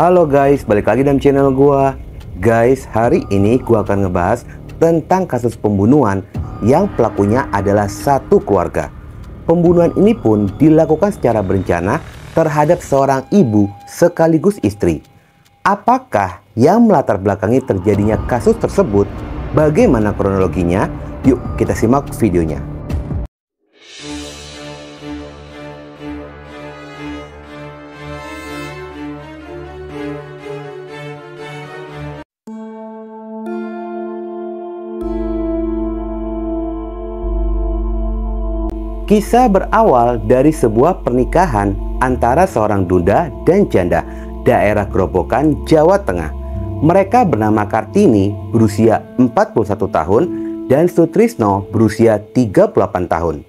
Halo guys, balik lagi dalam channel gua. Guys, hari ini gua akan ngebahas tentang kasus pembunuhan yang pelakunya adalah satu keluarga. Pembunuhan ini pun dilakukan secara berencana terhadap seorang ibu sekaligus istri. Apakah yang melatar belakangi terjadinya kasus tersebut? Bagaimana kronologinya? Yuk kita simak videonya. Kisah berawal dari sebuah pernikahan antara seorang duda dan janda daerah Grobogan, Jawa Tengah. Mereka bernama Kartini berusia 41 tahun dan Sutrisno berusia 38 tahun.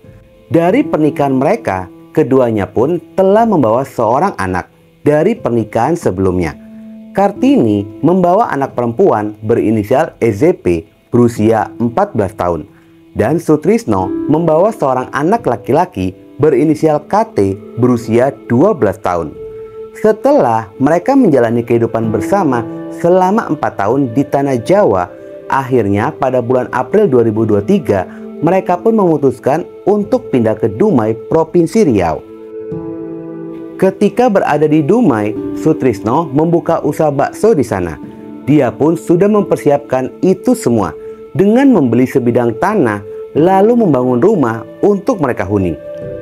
Dari pernikahan mereka, keduanya pun telah membawa seorang anak dari pernikahan sebelumnya. Kartini membawa anak perempuan berinisial EZP berusia 14 tahun. Dan Sutrisno membawa seorang anak laki-laki berinisial KT berusia 12 tahun. Setelah mereka menjalani kehidupan bersama selama 4 tahun di tanah Jawa, akhirnya pada bulan April 2023 mereka pun memutuskan untuk pindah ke Dumai, Provinsi Riau. Ketika berada di Dumai, Sutrisno membuka usaha bakso di sana. Dia pun sudah mempersiapkan itu semua dengan membeli sebidang tanah lalu membangun rumah untuk mereka huni.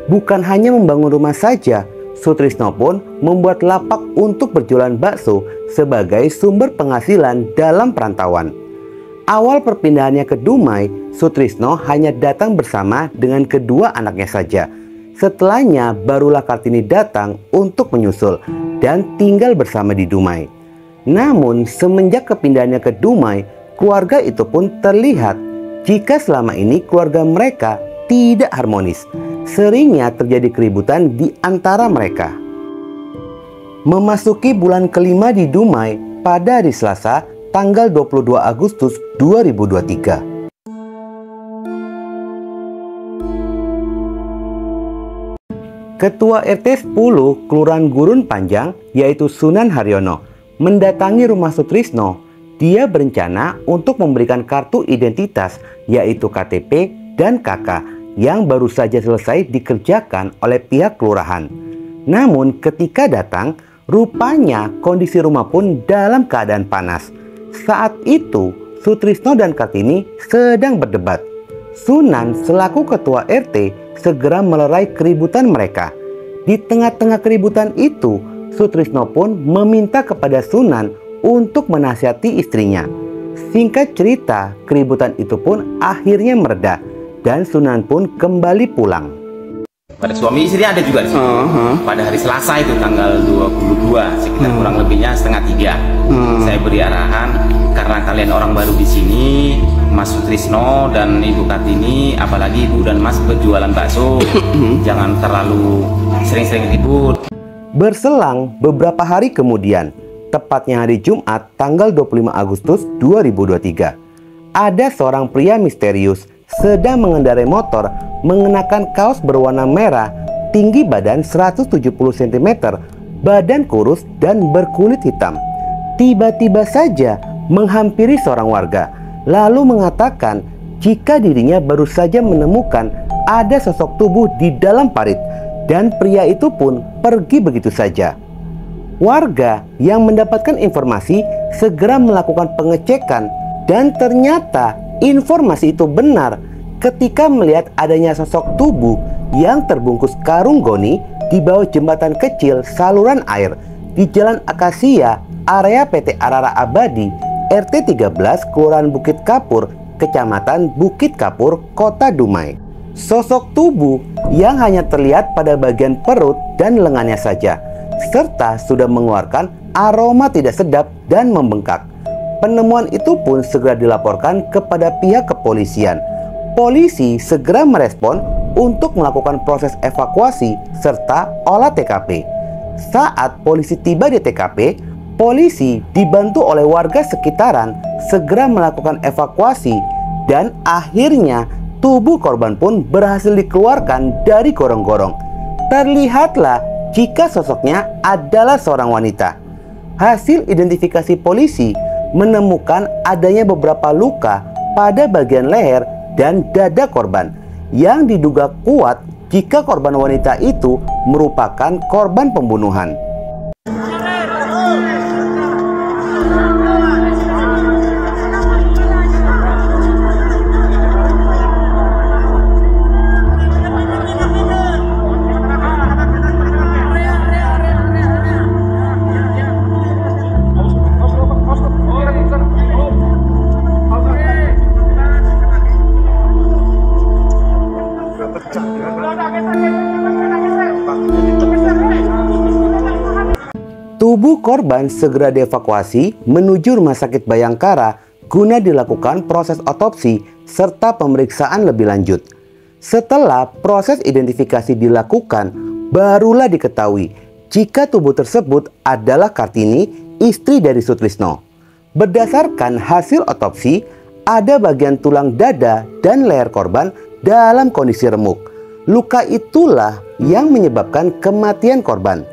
Bukan hanya membangun rumah saja, Sutrisno pun membuat lapak untuk berjualan bakso sebagai sumber penghasilan dalam perantauan. Awal perpindahannya ke Dumai, Sutrisno hanya datang bersama dengan kedua anaknya saja. Setelahnya barulah Kartini datang untuk menyusul dan tinggal bersama di Dumai. Namun semenjak kepindahannya ke Dumai, keluarga itu pun terlihat jika selama ini keluarga mereka tidak harmonis. Seringnya terjadi keributan di antara mereka. Memasuki bulan kelima di Dumai pada hari Selasa tanggal 22 Agustus 2023. Ketua RT 10 Kelurahan Gurun Panjang yaitu Sunan Haryono mendatangi rumah Sutrisno. Dia berencana untuk memberikan kartu identitas yaitu KTP dan KK yang baru saja selesai dikerjakan oleh pihak kelurahan. Namun ketika datang, rupanya kondisi rumah pun dalam keadaan panas. Saat itu Sutrisno dan Kartini sedang berdebat. Sunan selaku ketua RT segera melerai keributan mereka. Di tengah-tengah keributan itu, Sutrisno pun meminta kepada Sunan untuk menasihati istrinya. Singkat cerita, keributan itu pun akhirnya mereda dan Sunan pun kembali pulang. Pada suami istri ada juga di sini. Pada hari Selasa itu tanggal 22 sekitar kurang lebihnya setengah 3. Saya beri arahan karena kalian orang baru di sini, Mas Sutrisno dan Ibu Kartini, apalagi Ibu dan Mas berjualan bakso, jangan terlalu sering-sering ribut. Berselang beberapa hari kemudian, tepatnya hari Jumat tanggal 25 Agustus 2023, ada seorang pria misterius sedang mengendarai motor mengenakan kaos berwarna merah, tinggi badan 170 cm, badan kurus dan berkulit hitam. Tiba-tiba saja menghampiri seorang warga, lalu mengatakan jika dirinya baru saja menemukan ada sosok tubuh di dalam parit dan pria itu pun pergi begitu saja. Warga yang mendapatkan informasi segera melakukan pengecekan dan ternyata informasi itu benar ketika melihat adanya sosok tubuh yang terbungkus karung goni di bawah jembatan kecil saluran air di Jalan Akasia, area PT Arara Abadi, RT 13 Kelurahan Bukit Kapur, Kecamatan Bukit Kapur, Kota Dumai. Sosok tubuh yang hanya terlihat pada bagian perut dan lengannya saja, serta sudah mengeluarkan aroma tidak sedap dan membengkak. Penemuan itu pun segera dilaporkan kepada pihak kepolisian. Polisi segera merespon untuk melakukan proses evakuasi serta olah TKP. Saat polisi tiba di TKP, polisi dibantu oleh warga sekitaran segera melakukan evakuasi dan akhirnya tubuh korban pun berhasil dikeluarkan dari gorong-gorong. Terlihatlah jika sosoknya adalah seorang wanita. Hasil identifikasi polisi menemukan adanya beberapa luka pada bagian leher dan dada korban yang diduga kuat jika korban wanita itu merupakan korban pembunuhan. Tubuh korban segera dievakuasi menuju Rumah Sakit Bayangkara guna dilakukan proses otopsi serta pemeriksaan lebih lanjut. Setelah proses identifikasi dilakukan, barulah diketahui jika tubuh tersebut adalah Kartini, istri dari Sutrisno. Berdasarkan hasil otopsi, ada bagian tulang dada dan leher korban dalam kondisi remuk. Luka itulah yang menyebabkan kematian korban.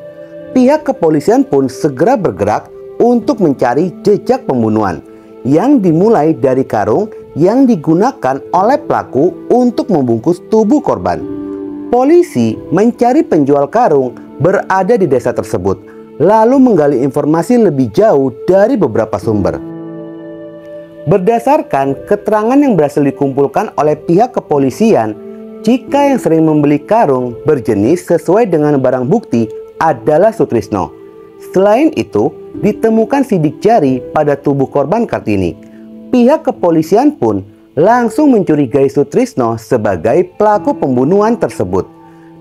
Pihak kepolisian pun segera bergerak untuk mencari jejak pembunuhan yang dimulai dari karung yang digunakan oleh pelaku untuk membungkus tubuh korban. Polisi mencari penjual karung berada di desa tersebut, lalu menggali informasi lebih jauh dari beberapa sumber. Berdasarkan keterangan yang berhasil dikumpulkan oleh pihak kepolisian, jika yang sering membeli karung berjenis sesuai dengan barang bukti adalah Sutrisno. Selain itu, ditemukan sidik jari pada tubuh korban Kartini. Pihak kepolisian pun langsung mencurigai Sutrisno sebagai pelaku pembunuhan tersebut.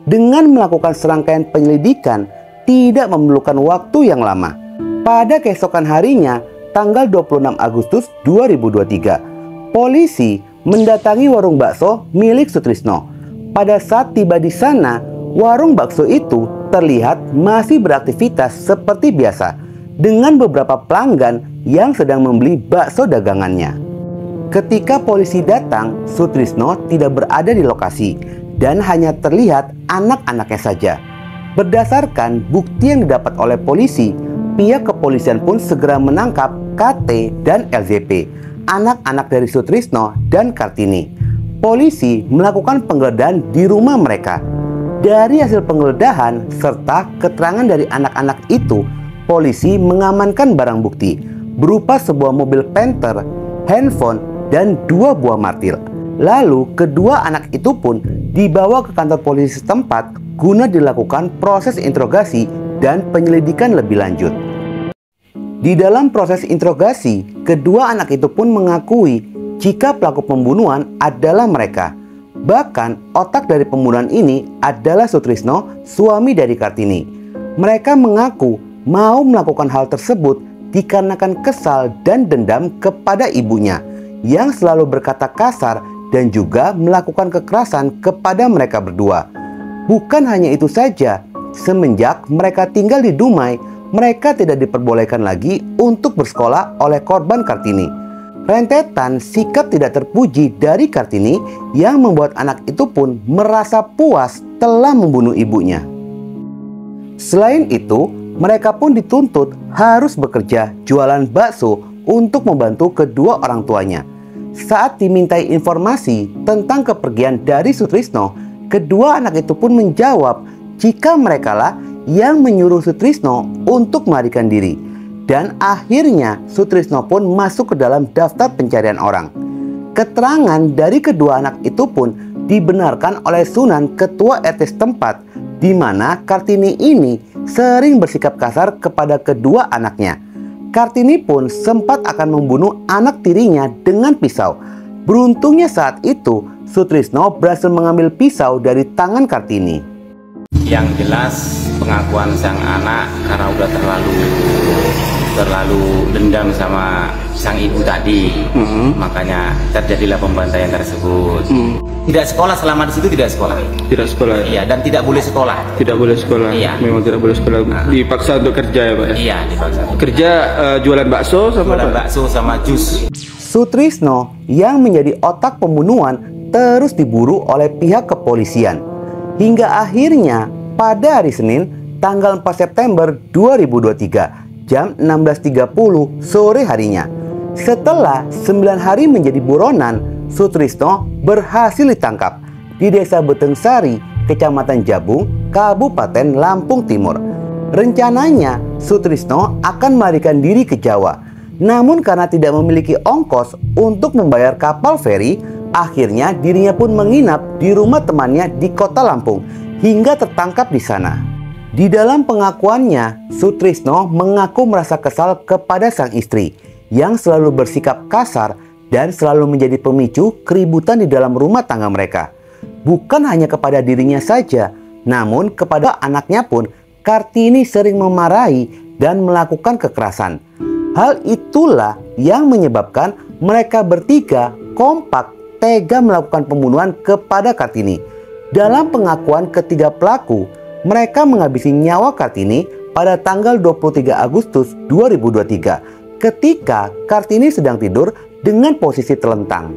Dengan melakukan serangkaian penyelidikan, tidak memerlukan waktu yang lama. Pada keesokan harinya, tanggal 26 Agustus 2023, polisi mendatangi warung bakso milik Sutrisno. Pada saat tiba di sana, warung bakso itu terlihat masih beraktivitas seperti biasa dengan beberapa pelanggan yang sedang membeli bakso dagangannya. Ketika polisi datang, Sutrisno tidak berada di lokasi dan hanya terlihat anak-anaknya saja. Berdasarkan bukti yang didapat oleh polisi, pihak kepolisian pun segera menangkap KT dan LZP, anak-anak dari Sutrisno dan Kartini. Polisi melakukan penggeledahan di rumah mereka. Dari hasil penggeledahan serta keterangan dari anak-anak itu, polisi mengamankan barang bukti berupa sebuah mobil Panther, handphone, dan 2 buah martil. Lalu kedua anak itu pun dibawa ke kantor polisi setempat guna dilakukan proses interogasi dan penyelidikan lebih lanjut. Di dalam proses interogasi, kedua anak itu pun mengakui jika pelaku pembunuhan adalah mereka. Bahkan otak dari pembunuhan ini adalah Sutrisno, suami dari Kartini. Mereka mengaku mau melakukan hal tersebut dikarenakan kesal dan dendam kepada ibunya yang selalu berkata kasar dan juga melakukan kekerasan kepada mereka berdua. Bukan hanya itu saja, semenjak mereka tinggal di Dumai, mereka tidak diperbolehkan lagi untuk bersekolah oleh korban Kartini. Rentetan sikap tidak terpuji dari Kartini yang membuat anak itu pun merasa puas telah membunuh ibunya. Selain itu, mereka pun dituntut harus bekerja jualan bakso untuk membantu kedua orang tuanya. Saat dimintai informasi tentang kepergian dari Sutrisno, kedua anak itu pun menjawab jika merekalah yang menyuruh Sutrisno untuk melarikan diri. Dan akhirnya Sutrisno pun masuk ke dalam daftar pencarian orang. Keterangan dari kedua anak itu pun dibenarkan oleh Sunan Ketua RT setempat, di mana Kartini ini sering bersikap kasar kepada kedua anaknya. Kartini pun sempat akan membunuh anak tirinya dengan pisau. Beruntungnya saat itu Sutrisno berhasil mengambil pisau dari tangan Kartini. Yang jelas pengakuan sang anak karena udah terlalu dendam sama sang ibu tadi, makanya terjadilah pembantaian tersebut. Tidak sekolah selama di situ, tidak sekolah. Tidak sekolah. Iya, dan tidak boleh sekolah. Tidak boleh sekolah. Iya. Memang tidak boleh sekolah. Dipaksa untuk kerja ya Pak ya? Iya, dipaksa. Kerja jualan bakso sama Jualan bakso sama jus. Sutrisno yang menjadi otak pembunuhan terus diburu oleh pihak kepolisian. Hingga akhirnya pada hari Senin tanggal 4 September 2023 jam 16.30 sore harinya. Setelah 9 hari menjadi buronan, Sutrisno berhasil ditangkap di Desa Betengsari, Kecamatan Jabung, Kabupaten Lampung Timur. Rencananya Sutrisno akan melarikan diri ke Jawa. Namun karena tidak memiliki ongkos untuk membayar kapal feri, akhirnya dirinya pun menginap di rumah temannya di kota Lampung hingga tertangkap di sana. Di dalam pengakuannya, Sutrisno mengaku merasa kesal kepada sang istri yang selalu bersikap kasar dan selalu menjadi pemicu keributan di dalam rumah tangga mereka. Bukan hanya kepada dirinya saja, namun kepada anaknya pun Kartini sering memarahi dan melakukan kekerasan. Hal itulah yang menyebabkan mereka bertiga kompak tega melakukan pembunuhan kepada Kartini. Dalam pengakuan ketiga pelaku, mereka menghabisi nyawa Kartini pada tanggal 23 Agustus 2023 ketika Kartini sedang tidur dengan posisi telentang.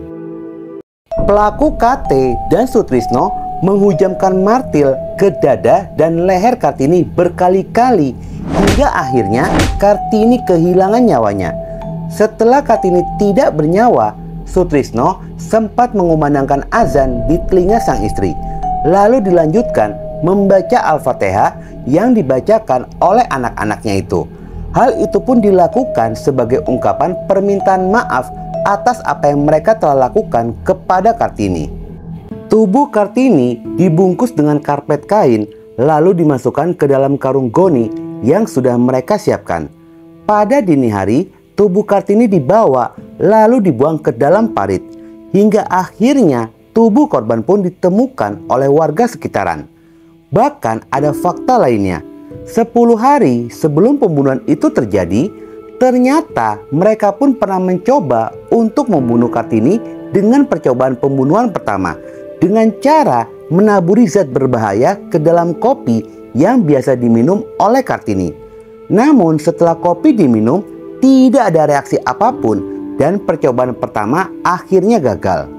Pelaku KT dan Sutrisno menghujamkan martil ke dada dan leher Kartini berkali-kali hingga akhirnya Kartini kehilangan nyawanya. Setelah Kartini tidak bernyawa, Sutrisno sempat mengumandangkan azan di telinga sang istri, lalu dilanjutkan membaca Al-Fatihah yang dibacakan oleh anak-anaknya itu. Hal itu pun dilakukan sebagai ungkapan permintaan maaf atas apa yang mereka telah lakukan kepada Kartini. Tubuh Kartini dibungkus dengan karpet kain lalu dimasukkan ke dalam karung goni yang sudah mereka siapkan. Pada dini hari, tubuh Kartini dibawa lalu dibuang ke dalam parit hingga akhirnya tubuh korban pun ditemukan oleh warga sekitaran. Bahkan ada fakta lainnya. 10 hari sebelum pembunuhan itu terjadi, ternyata mereka pun pernah mencoba untuk membunuh Kartini dengan percobaan pembunuhan pertama dengan cara menaburi zat berbahaya ke dalam kopi yang biasa diminum oleh Kartini. Namun setelah kopi diminum, tidak ada reaksi apapun dan percobaan pertama akhirnya gagal.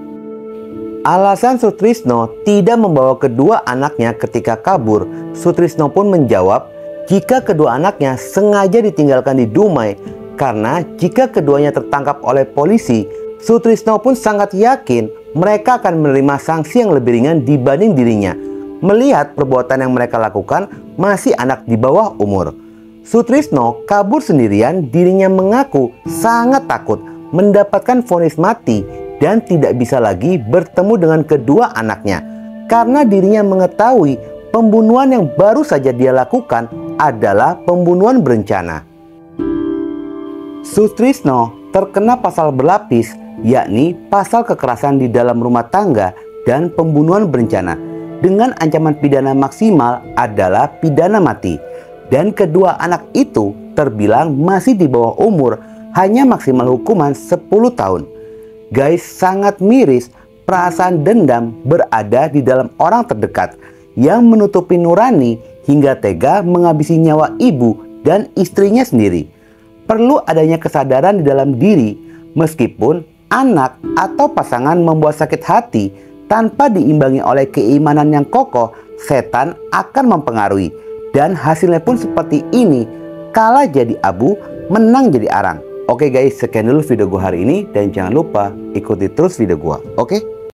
Alasan Sutrisno tidak membawa kedua anaknya ketika kabur, Sutrisno pun menjawab jika kedua anaknya sengaja ditinggalkan di Dumai karena jika keduanya tertangkap oleh polisi, Sutrisno pun sangat yakin mereka akan menerima sanksi yang lebih ringan dibanding dirinya, melihat perbuatan yang mereka lakukan masih anak di bawah umur. Sutrisno kabur sendirian, dirinya mengaku sangat takut mendapatkan vonis mati dan tidak bisa lagi bertemu dengan kedua anaknya karena dirinya mengetahui pembunuhan yang baru saja dia lakukan adalah pembunuhan berencana. Sutrisno terkena pasal berlapis, yakni pasal kekerasan di dalam rumah tangga dan pembunuhan berencana dengan ancaman pidana maksimal adalah pidana mati, dan kedua anak itu terbilang masih di bawah umur, hanya maksimal hukuman 10 tahun. Guys, sangat miris perasaan dendam berada di dalam orang terdekat yang menutupi nurani hingga tega menghabisi nyawa ibu dan istrinya sendiri. Perlu adanya kesadaran di dalam diri, meskipun anak atau pasangan membuat sakit hati tanpa diimbangi oleh keimanan yang kokoh, setan akan mempengaruhi. Dan hasilnya pun seperti ini, kalah jadi abu, menang jadi arang. Oke guys, sekian dulu video gua hari ini dan jangan lupa ikuti terus video gua. Oke?